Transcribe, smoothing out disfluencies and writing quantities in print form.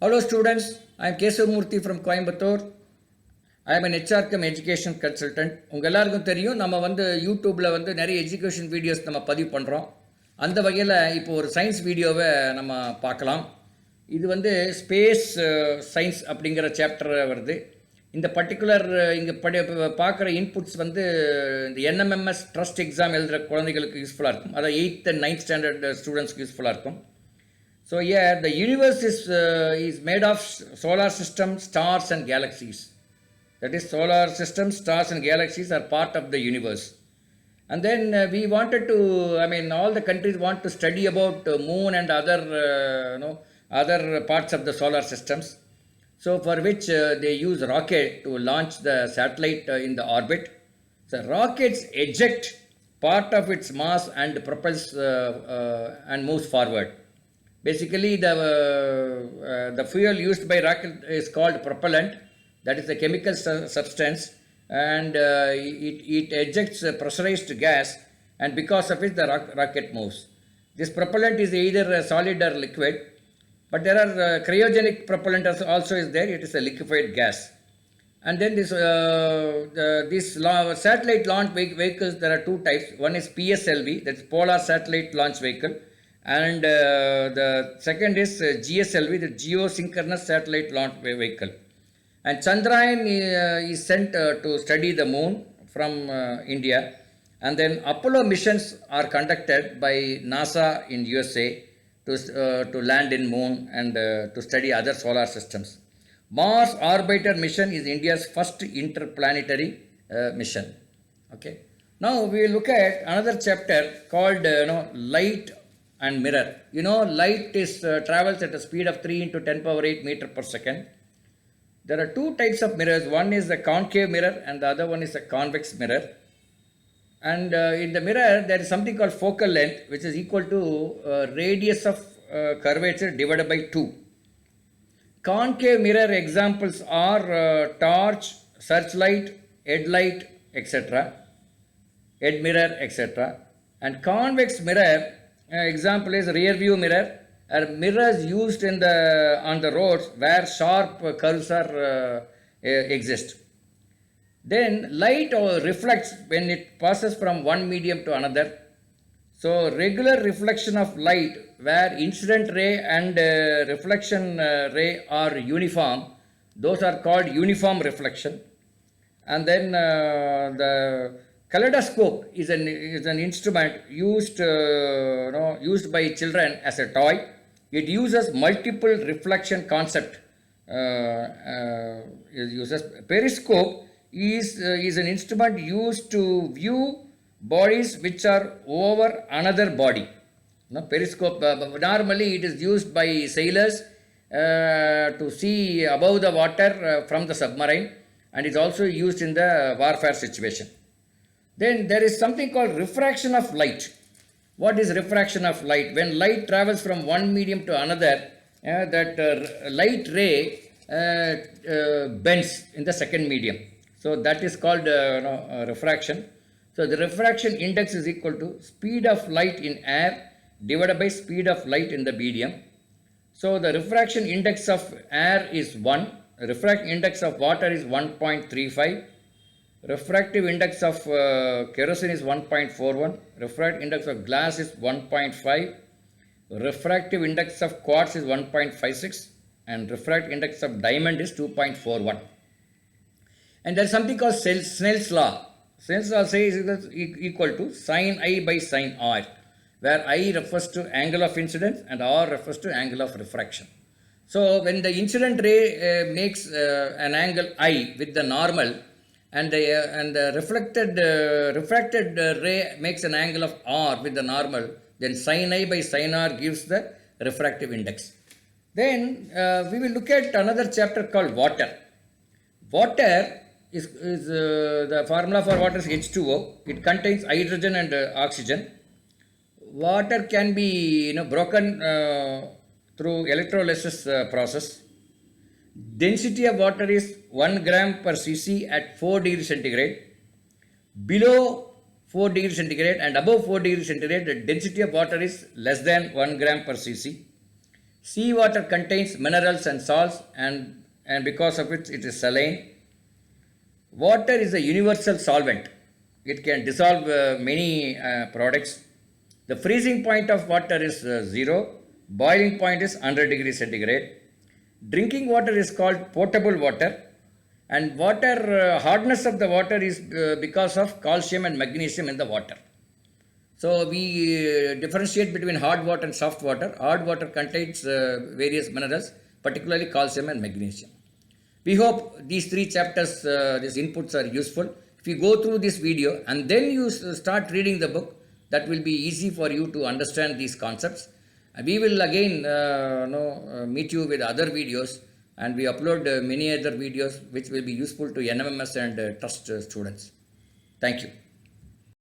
Hello students, I am Kesavamurthy from Coimbatore. I am an HRCom education consultant. உங்கள் எல்லாருக்கும் தெரியும் நம்ம யூடியூப்பில் நிறைய எஜுகேஷன் வீடியோஸ் நம்ம பதிவு பண்ணுறோம். அந்த வகையில் இப்போ ஒரு சயின்ஸ் வீடியோவை நம்ம பார்க்கலாம். இது ஸ்பேஸ் சயின்ஸ் அப்படிங்கிற சாப்டர் வருது. இந்த பர்டிகுலர் இங்கே பார்க்குற இன்புட்ஸ் இந்த NMMS ட்ரஸ்ட் எக்ஸாம் எழுதுகிற குழந்தைகளுக்கு யூஸ்ஃபுல்லாக இருக்கும். அதாவது 8th and 9th ஸ்டாண்டர்ட் ஸ்டூடெண்ட்ஸ்க்கு யூஸ்ஃபுல்லாக இருக்கும். So yeah, the universe is made of solar system, stars and galaxies. That is, solar system, stars and galaxies are part of the universe. And then we wanted to, all the countries want to study about moon and other parts of the solar systems. So for which they use rocket to launch the satellite in the orbit. So rockets eject part of its mass and propels and moves forward. Basically, the fuel used by rocket is called propellant. That is a chemical substance, and it ejects pressurized gas, and because of it, the rocket moves. This propellant is either a solid or liquid, but there are cryogenic propellant also is there. It is a liquefied gas. And then this satellite launch vehicles, there are two types. One is PSLV, that's Polar Satellite Launch Vehicle. And the second is GSLV, the Geosynchronous Satellite Launch Vehicle. And Chandrayaan is sent to study the moon from India. And then Apollo missions are conducted by NASA in USA to land in moon and to study other solar systems. Mars Orbiter mission is India's first interplanetary mission. Okay. Now we will look at another chapter called light and mirror. Light is travels at a speed of 3 × 10⁸ meter per second. There are two types of mirrors. One is the concave mirror and the other one is a convex mirror. And in the mirror, there is something called focal length, which is equal to radius of curvature divided by 2. Concave mirror examples are torch, searchlight, headlight, etc. Head mirror, etc. And convex mirror example is rear view mirror, are mirrors used on the roads where sharp curves exist. Then light reflects when it passes from one medium to another. So regular reflection of light where incident ray and reflection ray are uniform, those are called uniform reflection. And then the kaleidoscope is an instrument used by children as a toy. It uses multiple reflection concept. It uses periscope is an instrument used to view bodies which are over another body. Periscope normally it is used by sailors to see above the water from the submarine, and is also used in the warfare situation. Then there is something called refraction of light. What is refraction of light? When light travels from one medium to another, that light ray bends in the second medium. So that is called refraction. So the refraction index is equal to speed of light in air divided by speed of light in the medium. So the refraction index of air is 1. Refraction index of water is 1.35. Refractive index of kerosene is 1.41. Refractive index of glass is 1.5. Refractive index of quartz is 1.56. And refractive index of diamond is 2.41. And there is something called Snell's law. Snell's law says is equal to sin I by sin R, where I refers to angle of incidence and R refers to angle of refraction. So when the incident ray makes an angle I with the normal, and the refracted ray makes an angle of R with the normal, then sin I by sin R gives the refractive index. Then we will look at another chapter called water. Water is the formula for water is H2O. It contains hydrogen and oxygen. Water can be broken through electrolysis process. Density of water is 1 gram per cc at 4 degrees centigrade. Below 4 degrees centigrade and above 4 degrees centigrade, the density of water is less than 1 gram per cc. Seawater contains minerals and salts, and because of it, it is saline. Water is a universal solvent. It can dissolve many products. The freezing point of water is 0. Boiling point is 100 degrees centigrade. Drinking water is called potable water. And water hardness of the water is because of calcium and magnesium in the water. So we differentiate between hard water and soft water. Hard water contains various minerals, particularly calcium and magnesium. We hope these 3 chapters, these inputs are useful. If you go through this video and then you start reading the book, that will be easy for you to understand these concepts. We will again meet you with other videos, and we upload many other videos which will be useful to NMMS and trust students. Thank you.